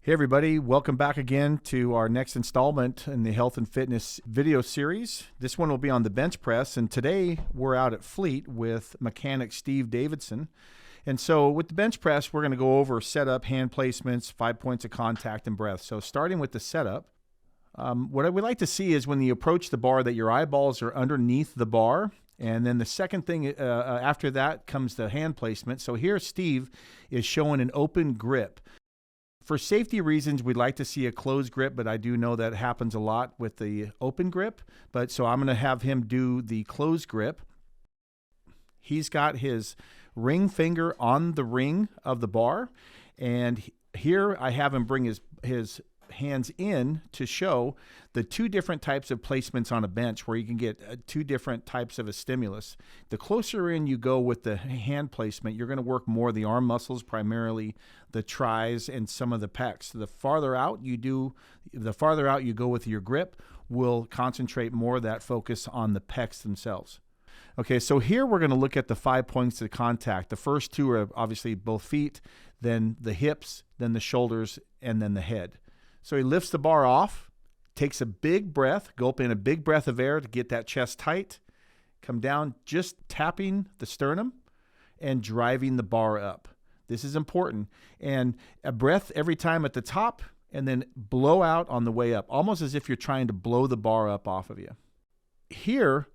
Hey everybody, welcome back again to our next installment in the health and fitness video series. This one will be on the bench press, and today we're out at Fleet with mechanic Steve Davidson. And so with the bench press, we're going to go over setup, hand placements, 5 points of contact, and breath. So starting with the setup, what I would like to see is when you approach the bar that your eyeballs are underneath the bar. And then the second thing after that comes the hand placement. So here Steve is showing an open grip. For safety reasons, we'd like to see a closed grip, but I do know that happens a lot with the open grip. But so I'm going to have him do the closed grip. He's got his ring finger on the ring of the bar. And here I have him bring his hands in to show the two different types of placements on a bench where you can get two different types of a stimulus. The closer in you go with the hand placement, you're going to work more of the arm muscles, primarily the tris and some of the pecs. The farther out you go with your grip, will concentrate more of that focus on the pecs themselves. Okay, so here we're going to look at the 5 points of contact. The first two are obviously both feet, then the hips, then the shoulders, and then the head. So he lifts the bar off, takes a big breath, gulp in a big breath of air to get that chest tight, come down, just tapping the sternum and driving the bar up. This is important. And a breath every time at the top and then blow out on the way up, almost as if you're trying to blow the bar up off of you. Here,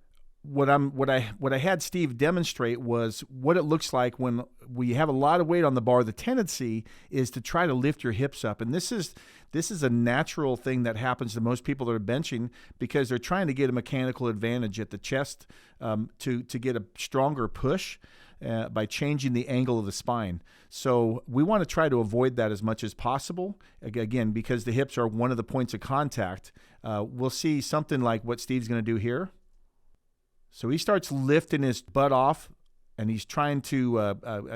what I had Steve demonstrate was what it looks like when we have a lot of weight on the bar. The tendency is to try to lift your hips up, and this is a natural thing that happens to most people that are benching because they're trying to get a mechanical advantage at the chest to get a stronger push by changing the angle of the spine. So we want to try to avoid that as much as possible. Again, because the hips are one of the points of contact. We'll see something like what Steve's going to do here. So he starts lifting his butt off, and he's trying to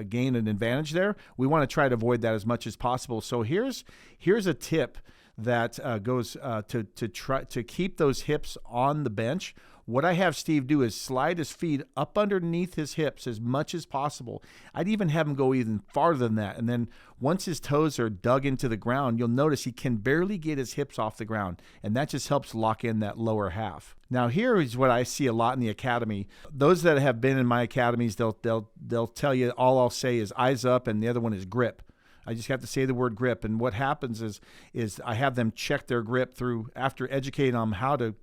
gain an advantage there. We want to try to avoid that as much as possible. So here's a tip that goes to try to keep those hips on the bench. What I have Steve do is slide his feet up underneath his hips as much as possible. I'd even have him go even farther than that. And then once his toes are dug into the ground, you'll notice he can barely get his hips off the ground. And that just helps lock in that lower half. Now here is what I see a lot in the academy. Those that have been in my academies, they'll tell you all I'll say is eyes up, and the other one is grip. I just have to say the word grip, and what happens is I have them check their grip through after educating them how to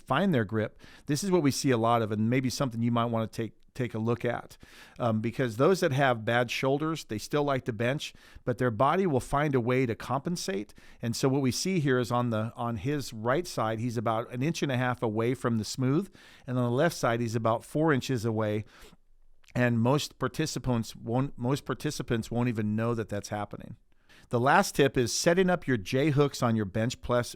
find their grip. This is what we see a lot of, and maybe something you might want to take a look at, because those that have bad shoulders, they still like to bench, but their body will find a way to compensate. And so what we see here is on his right side, he's about 1.5 inches away from the smooth, and on the left side, he's about 4 inches away. And most participants won't even know that that's happening. The last tip is setting up your JHooks on your bench press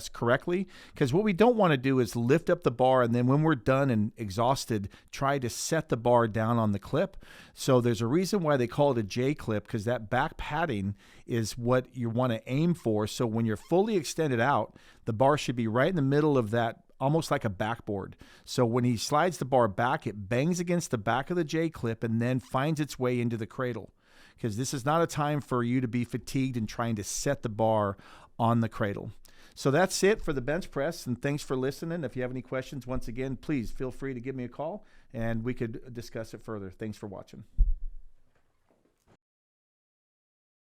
correctly, because what we don't want to do is lift up the bar and then when we're done and exhausted, try to set the bar down on the clip. So there's a reason why they call it a J clip, because that back padding is what you want to aim for. So when you're fully extended out, the bar should be right in the middle of that, almost like a backboard. So when he slides the bar back, it bangs against the back of the J clip and then finds its way into the cradle. Because this is not a time for you to be fatigued and trying to set the bar on the cradle. So that's it for the bench press, and thanks for listening. If you have any questions, once again, please feel free to give me a call and we could discuss it further. Thanks for watching.